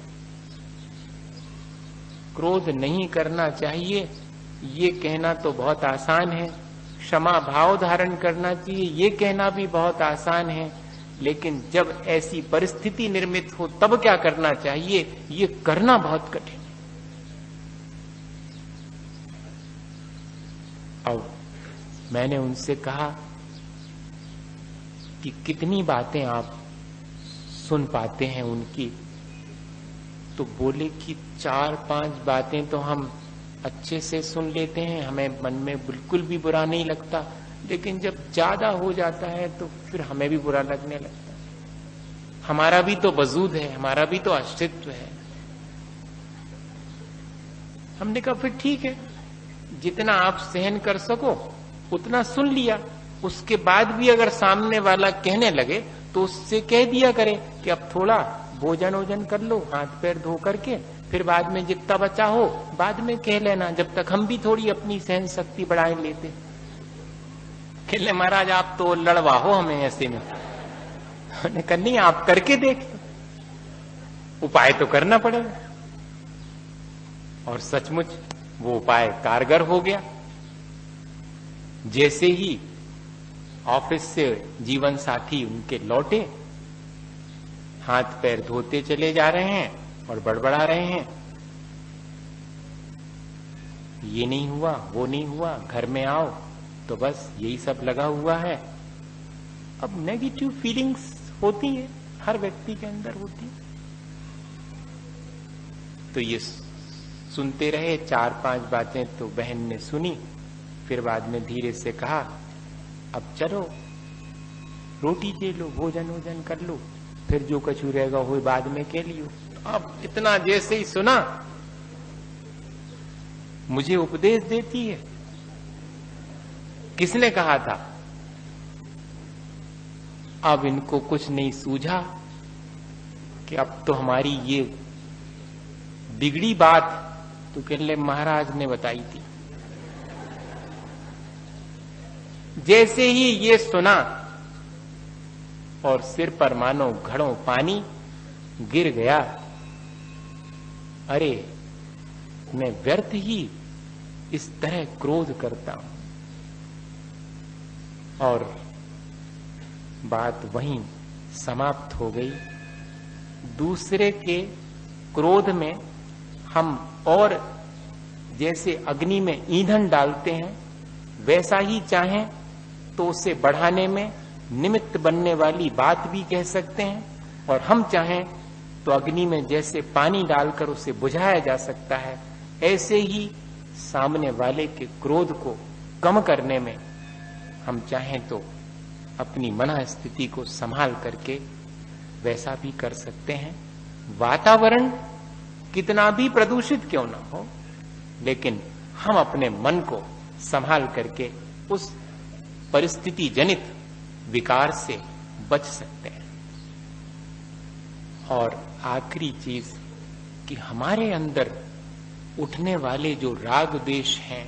क्रोध नहीं करना चाहिए, ये कहना तो बहुत आसान है। क्षमा भाव धारण करना चाहिए, ये कहना भी बहुत आसान है। लेकिन जब ऐसी परिस्थिति निर्मित हो तब क्या करना चाहिए, ये करना बहुत कठिन है। अब मैंने उनसे कहा कि कितनी बातें आप सुन पाते हैं उनकी? तो बोले कि 4-5 बातें तो हम अच्छे से सुन लेते हैं, हमें मन में बिल्कुल भी बुरा नहीं लगता, लेकिन जब ज्यादा हो जाता है तो फिर हमें भी बुरा लगने लगता है। हमारा भी तो वजूद है, हमारा भी तो अस्तित्व है। हमने कहा फिर ठीक है, जितना आप सहन कर सको उतना सुन लिया। उसके बाद भी अगर सामने वाला कहने लगे तो उससे कह दिया करे कि अब थोड़ा भोजन वोजन कर लो, हाथ पैर धो करके, फिर बाद में जितना बचा हो बाद में कह लेना, जब तक हम भी थोड़ी अपनी सहन शक्ति बढ़ाए लेते। कहले महाराज आप तो लड़वा हो हमें ऐसे में। हमने कहा नहीं, आप करके देख लो, उपाय तो करना पड़ेगा। और सचमुच वो उपाय कारगर हो गया। जैसे ही ऑफिस से जीवन साथी उनके लौटे, हाथ पैर धोते चले जा रहे हैं और बड़बड़ा रहे हैं, ये नहीं हुआ, वो नहीं हुआ, घर में आओ तो बस यही सब लगा हुआ है। अब नेगेटिव फीलिंग्स होती है, हर व्यक्ति के अंदर होती है। तो ये सुनते रहे, 4-5 बातें तो बहन ने सुनी। फिर बाद में धीरे से कहा अब चलो रोटी दे लो, भोजन वोजन कर लो, फिर जो कछु रहेगा वो बाद में कह लियो। अब इतना जैसे ही सुना मुझे उपदेश देती है। किसने कहा था? अब इनको कुछ नहीं सूझा कि अब तो हमारी ये बिगड़ी बात तो कहले महाराज ने बताई थी। जैसे ही ये सुना और सिर पर मानो घड़ों पानी गिर गया। अरे मैं व्यर्थ ही इस तरह क्रोध करता हूं। और बात वहीं समाप्त हो गई। दूसरे के क्रोध में हम और जैसे अग्नि में ईंधन डालते हैं, वैसा ही चाहें तो उसे बढ़ाने में निमित्त बनने वाली बात भी कह सकते हैं, और हम चाहें तो अग्नि में जैसे पानी डालकर उसे बुझाया जा सकता है, ऐसे ही सामने वाले के क्रोध को कम करने में हम चाहें तो अपनी मन स्थिति को संभाल करके वैसा भी कर सकते हैं। वातावरण कितना भी प्रदूषित क्यों ना हो, लेकिन हम अपने मन को संभाल करके उस परिस्थिति जनित विकार से बच सकते हैं। और आखिरी चीज कि हमारे अंदर उठने वाले जो राग द्वेष हैं,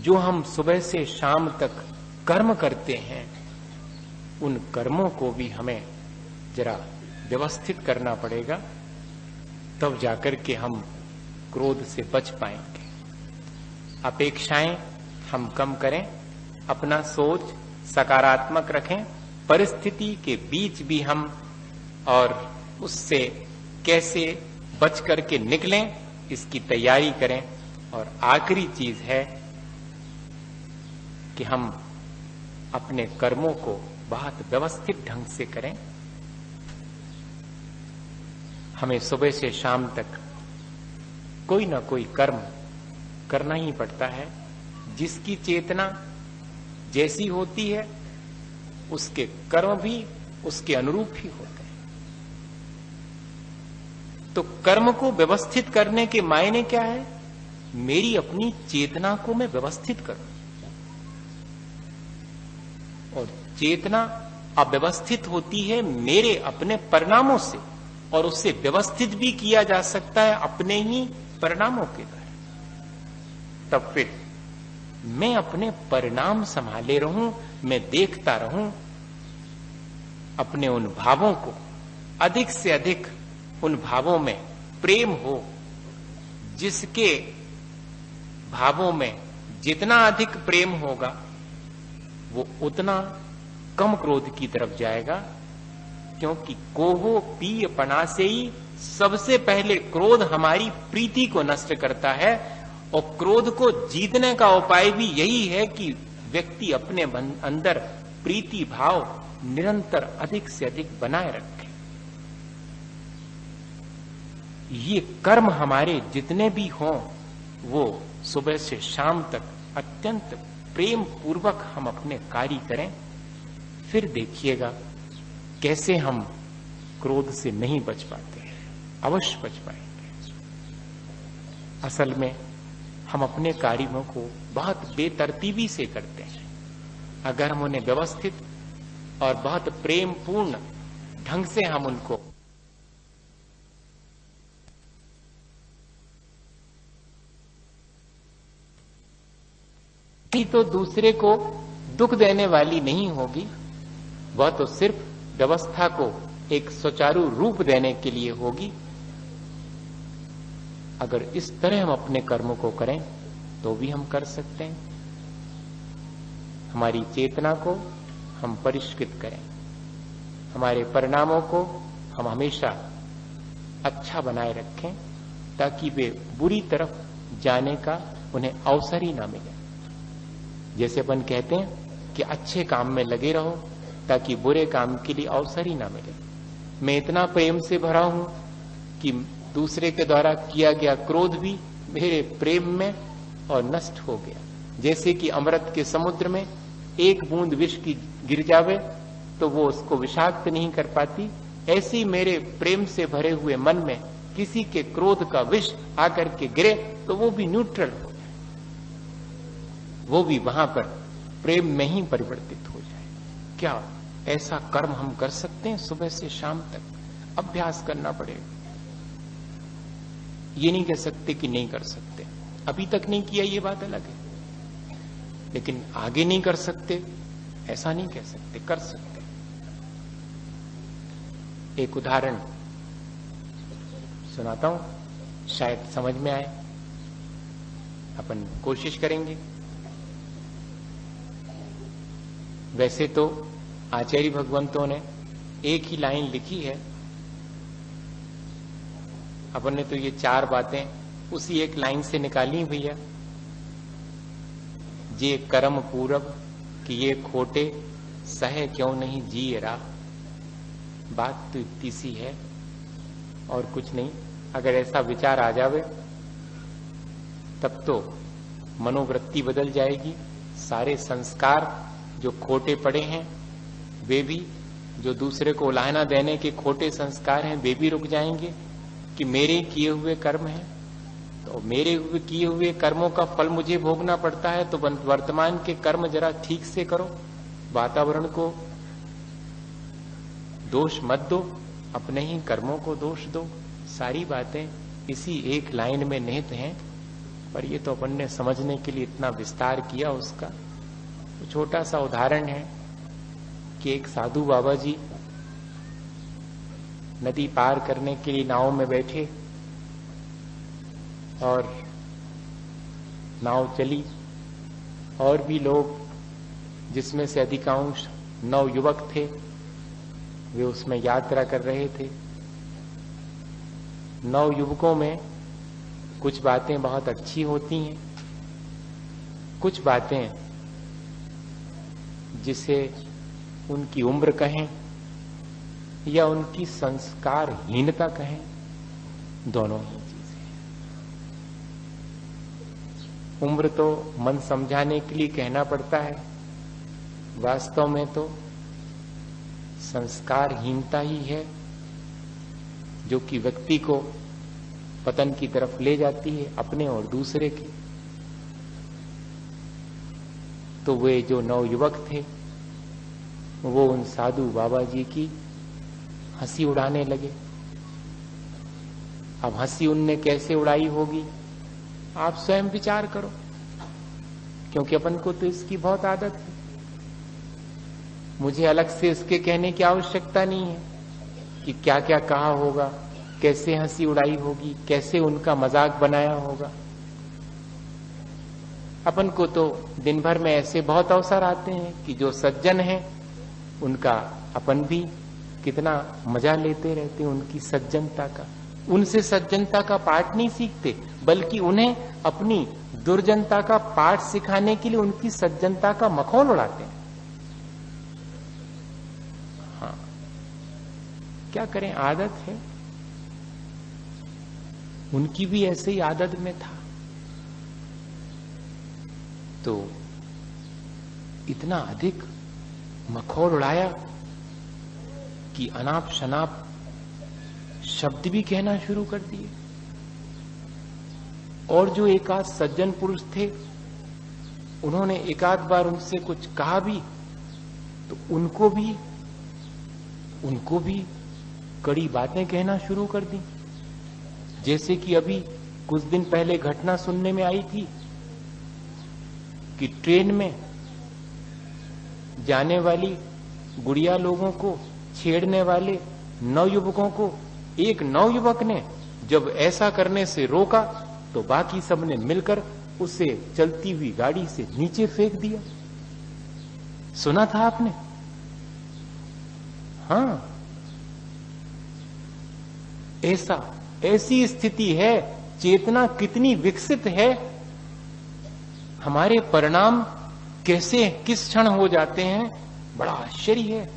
जो हम सुबह से शाम तक कर्म करते हैं, उन कर्मों को भी हमें जरा व्यवस्थित करना पड़ेगा, तब जाकर के हम क्रोध से बच पाएंगे। अपेक्षाएं हम कम करें, अपना सोच सकारात्मक रखें, परिस्थिति के बीच भी हम और उससे कैसे बच करके निकलें इसकी तैयारी करें। और आखिरी चीज है कि हम अपने कर्मों को बहुत व्यवस्थित ढंग से करें। हमें सुबह से शाम तक कोई ना कोई कर्म करना ही पड़ता है। जिसकी चेतना जैसी होती है उसके कर्म भी उसके अनुरूप ही होते हैं। तो कर्म को व्यवस्थित करने के मायने क्या है? मेरी अपनी चेतना को मैं व्यवस्थित करूं। और चेतना अव्यवस्थित होती है मेरे अपने परिणामों से, और उससे व्यवस्थित भी किया जा सकता है अपने ही परिणामों के द्वारा। तब फिर मैं अपने परिणाम संभाले रहूं, मैं देखता रहूं अपने उन भावों को, अधिक से अधिक उन भावों में प्रेम हो। जिसके भावों में जितना अधिक प्रेम होगा वो उतना कम क्रोध की तरफ जाएगा, क्योंकि कोहो पीय पना से ही सबसे पहले क्रोध हमारी प्रीति को नष्ट करता है। और क्रोध को जीतने का उपाय भी यही है कि व्यक्ति अपने अंदर प्रीति भाव निरंतर अधिक से अधिक बनाए रखे। ये कर्म हमारे जितने भी हों वो सुबह से शाम तक अत्यंत प्रेम पूर्वक हम अपने कार्य करें। फिर देखिएगा कैसे हम क्रोध से नहीं बच पाते हैं, अवश्य बच पाएंगे। असल में हम अपने कार्यों को बहुत बेतरतीबी से करते हैं। अगर हम उन्हें व्यवस्थित और बहुत प्रेम पूर्ण ढंग से हम उनको तो दूसरे को दुख देने वाली नहीं होगी, वह तो सिर्फ व्यवस्था को एक सुचारू रूप देने के लिए होगी। अगर इस तरह हम अपने कर्मों को करें तो भी हम कर सकते हैं। हमारी चेतना को हम परिष्कृत करें, हमारे परिणामों को हम हमेशा अच्छा बनाए रखें, ताकि वे बुरी तरफ जाने का उन्हें अवसर ही ना मिले। जैसे अपन कहते हैं कि अच्छे काम में लगे रहो ताकि बुरे काम के लिए अवसर ही ना मिले। मैं इतना प्रेम से भरा हूं कि दूसरे के द्वारा किया गया क्रोध भी मेरे प्रेम में और नष्ट हो गया। जैसे कि अमृत के समुद्र में एक बूंद विष की गिर जावे तो वो उसको विषाक्त नहीं कर पाती, ऐसे ही मेरे प्रेम से भरे हुए मन में किसी के क्रोध का विष आकर के गिरे तो वो भी न्यूट्रल हो जाए, वो भी वहां पर प्रेम में ही परिवर्तित हो जाए। क्या ऐसा कर्म हम कर सकते हैं? सुबह से शाम तक अभ्यास करना पड़ेगा। ये नहीं कह सकते कि नहीं कर सकते, अभी तक नहीं किया ये बात अलग है, लेकिन आगे नहीं कर सकते ऐसा नहीं कह सकते, कर सकते। एक उदाहरण सुनाता हूं, शायद समझ में आए, अपन कोशिश करेंगे। वैसे तो आचार्य भगवंतों ने एक ही लाइन लिखी है, अपन ने तो ये चार बातें उसी एक लाइन से निकाली भैया। जे कर्म पूरब कि ये खोटे सहे क्यों नहीं जिए राह। बात तो इतनी सी है और कुछ नहीं। अगर ऐसा विचार आ जावे तब तो मनोवृत्ति बदल जाएगी, सारे संस्कार जो खोटे पड़े हैं वे भी, जो दूसरे को उलाहना देने के खोटे संस्कार हैं वे भी रुक जाएंगे कि मेरे किए हुए कर्म हैं, तो मेरे किए हुए कर्मों का फल मुझे भोगना पड़ता है, तो वर्तमान के कर्म जरा ठीक से करो, वातावरण को दोष मत दो, अपने ही कर्मों को दोष दो। सारी बातें इसी एक लाइन में निहित हैं, पर ये तो अपन ने समझने के लिए इतना विस्तार किया उसका। तो छोटा सा उदाहरण है कि एक साधु बाबा जी नदी पार करने के लिए नाव में बैठे और नाव चली, और भी लोग जिसमें से अधिकांश नवयुवक थे वे उसमें यात्रा कर रहे थे। नवयुवकों में कुछ बातें बहुत अच्छी होती हैं, कुछ बातें जिसे उनकी उम्र कहें या उनकी संस्कारहीनता कहें दोनों ही चीजें। उम्र तो मन समझाने के लिए कहना पड़ता है, वास्तव में तो संस्कारहीनता ही है जो कि व्यक्ति को पतन की तरफ ले जाती है, अपने और दूसरे की। तो वे जो नवयुवक थे वो उन साधु बाबा जी की हंसी उड़ाने लगे। अब हंसी उनने कैसे उड़ाई होगी आप स्वयं विचार करो, क्योंकि अपन को तो इसकी बहुत आदत है। मुझे अलग से इसके कहने की आवश्यकता नहीं है कि क्या क्या कहा होगा, कैसे हंसी उड़ाई होगी, कैसे उनका मजाक बनाया होगा। अपन को तो दिन भर में ऐसे बहुत अवसर आते हैं कि जो सज्जन हैं उनका अपन भी कितना मजा लेते रहते हैं, उनकी सज्जनता का। उनसे सज्जनता का पाठ नहीं सीखते, बल्कि उन्हें अपनी दुर्जनता का पाठ सिखाने के लिए उनकी सज्जनता का मखौल उड़ाते हैं। हाँ, क्या करें, आदत है। उनकी भी ऐसे ही आदत में था। तो इतना अधिक मखौल उड़ाया कि अनाप शनाप शब्द भी कहना शुरू कर दिए। और जो एक आध सज्जन पुरुष थे, उन्होंने एक आध बार उनसे कुछ कहा भी तो उनको भी कड़ी बातें कहना शुरू कर दी। जैसे कि अभी कुछ दिन पहले घटना सुनने में आई थी कि ट्रेन में जाने वाली गुड़िया लोगों को छेड़ने वाले नवयुवकों को एक नवयुवक ने जब ऐसा करने से रोका तो बाकी सबने मिलकर उसे चलती हुई गाड़ी से नीचे फेंक दिया। सुना था आपने? हाँ, ऐसी स्थिति है। चेतना कितनी विकसित है, हमारे परिणाम कैसे किस क्षण हो जाते हैं, बड़ा आश्चर्य है।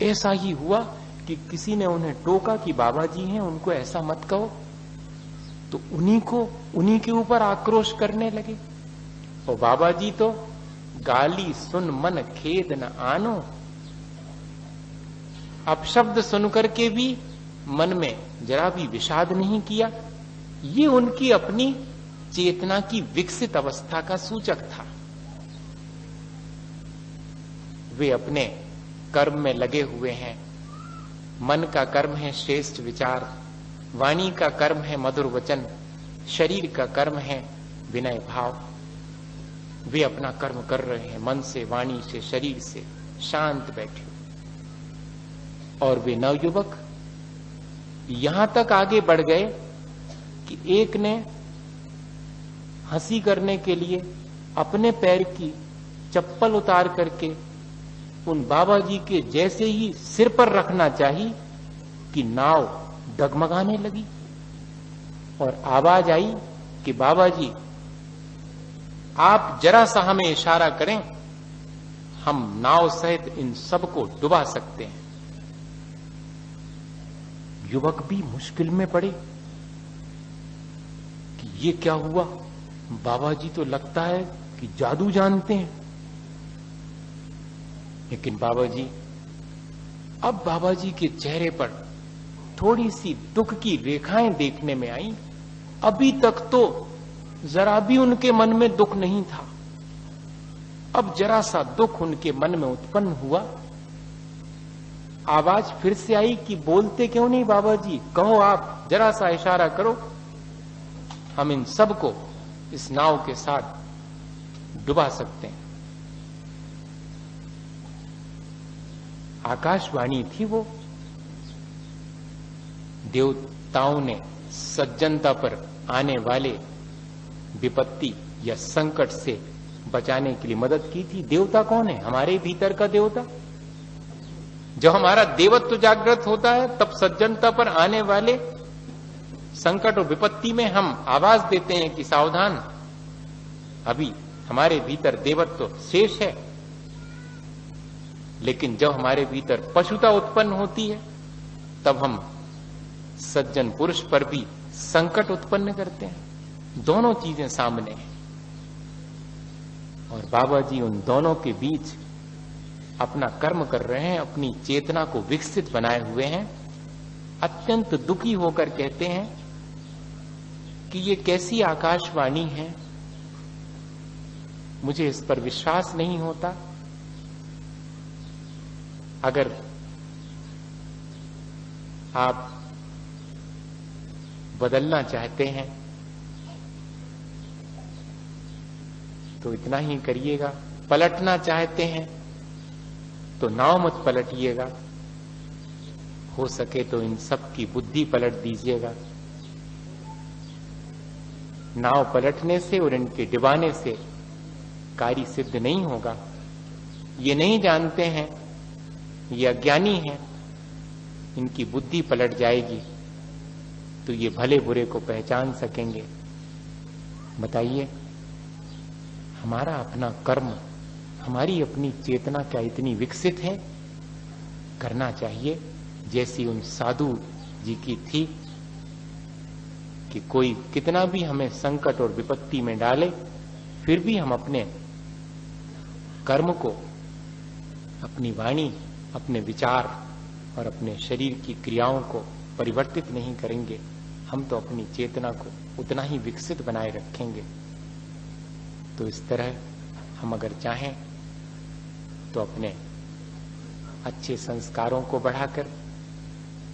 ऐसा ही हुआ कि किसी ने उन्हें टोका कि बाबा जी हैं, उनको ऐसा मत कहो, तो उन्हीं के ऊपर आक्रोश करने लगे। और बाबा जी तो गाली सुन मन खेद न आनो, अपशब्द सुनकर के भी मन में जरा भी विषाद नहीं किया। ये उनकी अपनी चेतना की विकसित अवस्था का सूचक था। वे अपने कर्म में लगे हुए हैं। मन का कर्म है श्रेष्ठ विचार, वाणी का कर्म है मधुर वचन, शरीर का कर्म है विनय भाव। वे अपना कर्म कर रहे हैं, मन से, वाणी से, शरीर से शांत बैठे। और वे नवयुवक यहां तक आगे बढ़ गए कि एक ने हंसी करने के लिए अपने पैर की चप्पल उतार करके उन बाबा जी के जैसे ही सिर पर रखना चाहिए कि नाव डगमगाने लगी और आवाज आई कि बाबा जी आप जरा सा हमें इशारा करें, हम नाव सहित इन सबको डुबा सकते हैं। युवक भी मुश्किल में पड़े कि ये क्या हुआ, बाबा जी तो लगता है कि जादू जानते हैं। लेकिन बाबा जी के चेहरे पर थोड़ी सी दुख की रेखाएं देखने में आई। अभी तक तो जरा भी उनके मन में दुख नहीं था, अब जरा सा दुख उनके मन में उत्पन्न हुआ। आवाज फिर से आई कि बोलते क्यों नहीं बाबा जी, कहो आप, जरा सा इशारा करो, हम इन सबको इस नाव के साथ डुबा सकते हैं। आकाशवाणी थी वो। देवताओं ने सज्जनता पर आने वाले विपत्ति या संकट से बचाने के लिए मदद की थी। देवता कौन है? हमारे भीतर का देवता। जब हमारा देवत्व जागृत होता है तब सज्जनता पर आने वाले संकट और विपत्ति में हम आवाज देते हैं कि सावधान, अभी हमारे भीतर देवत्व शेष है। लेकिन जब हमारे भीतर पशुता उत्पन्न होती है तब हम सज्जन पुरुष पर भी संकट उत्पन्न करते हैं। दोनों चीजें सामने हैं और बाबा जी उन दोनों के बीच अपना कर्म कर रहे हैं, अपनी चेतना को विकसित बनाए हुए हैं। अत्यंत दुखी होकर कहते हैं कि ये कैसी आकाशवाणी है, मुझे इस पर विश्वास नहीं होता। अगर आप बदलना चाहते हैं तो इतना ही करिएगा, पलटना चाहते हैं तो नाव मत पलटिएगा, हो सके तो इन सब की बुद्धि पलट दीजिएगा। नाव पलटने से और इनके डिबाने से कार्य सिद्ध नहीं होगा। ये नहीं जानते हैं, ये अज्ञानी हैं, इनकी बुद्धि पलट जाएगी तो ये भले बुरे को पहचान सकेंगे। बताइए, हमारा अपना कर्म, हमारी अपनी चेतना क्या इतनी विकसित है? करना चाहिए जैसी उन साधु जी की थी कि कोई कितना भी हमें संकट और विपत्ति में डाले, फिर भी हम अपने कर्म को, अपनी वाणी, अपने विचार और अपने शरीर की क्रियाओं को परिवर्तित नहीं करेंगे। हम तो अपनी चेतना को उतना ही विकसित बनाए रखेंगे। तो इस तरह हम अगर चाहें तो अपने अच्छे संस्कारों को बढ़ाकर,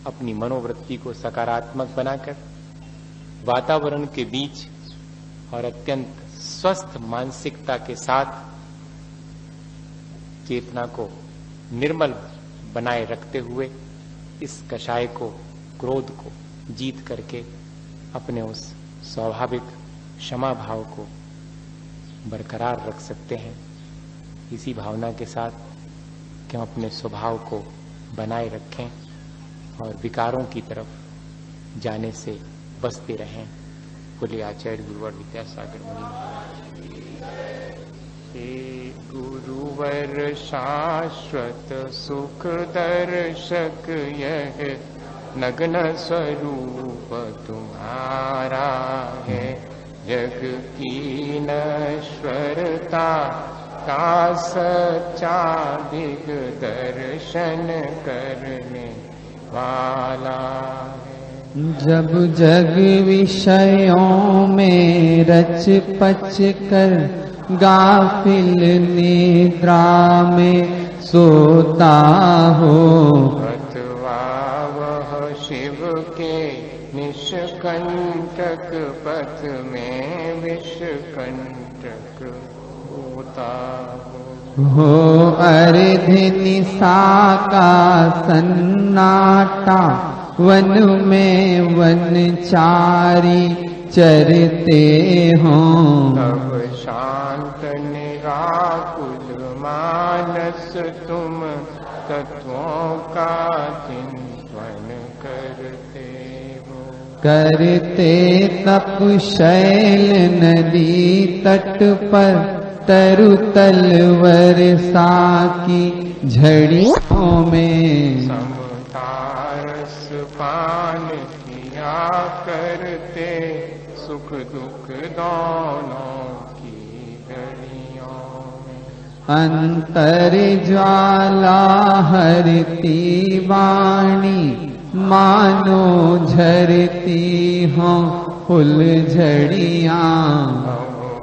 अपनी मनोवृत्ति को सकारात्मक बनाकर, वातावरण के बीच और अत्यंत स्वस्थ मानसिकता के साथ चेतना को निर्मल बनाए रखते हुए इस कषाय को, क्रोध को जीत करके अपने उस स्वाभाविक क्षमा भाव को बरकरार रख सकते हैं। इसी भावना के साथ कि हम अपने स्वभाव को बनाए रखें और विकारों की तरफ जाने से बचते रहें। बोले आचार्य गुरुवर विद्यासागर मुनि। हे गुरुवर शाश्वत सुख दर्शक, यह नग्न स्वरूप तुम्हारा है। जग की नश्वरता का सच्चा दिग दर्शन करने वाला है। जब जग विषयों में रच पच कर गाफिल निद्रा में सोता हो, अथवा वह शिव के निष्कंटक पथ में विषकंटक होता हो अर्ध निशा का सन्नाटा, वन में वनचारी चरते हों। तब शांत निराकुल मानस तुम तत्वों का चिंतन करते हो। करते तप शैल नदी तट पर, तरु तलवर सा की झड़ियों में। समतारस पान किया करते, सुख दुख दोनों की घड़ियों में। अंतर ज्वाला हरती वाणी, मानो झरती हों फुलझड़ियाँ।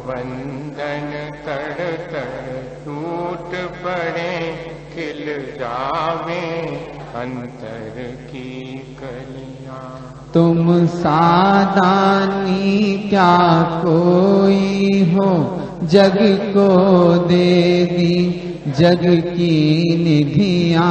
बंधन तड़ तड़ टूट पड़े, खिल जावे अंतर की कलियाँ। तुम सादानी क्या कोई हो, जग को दे दी जग की निधियाँ।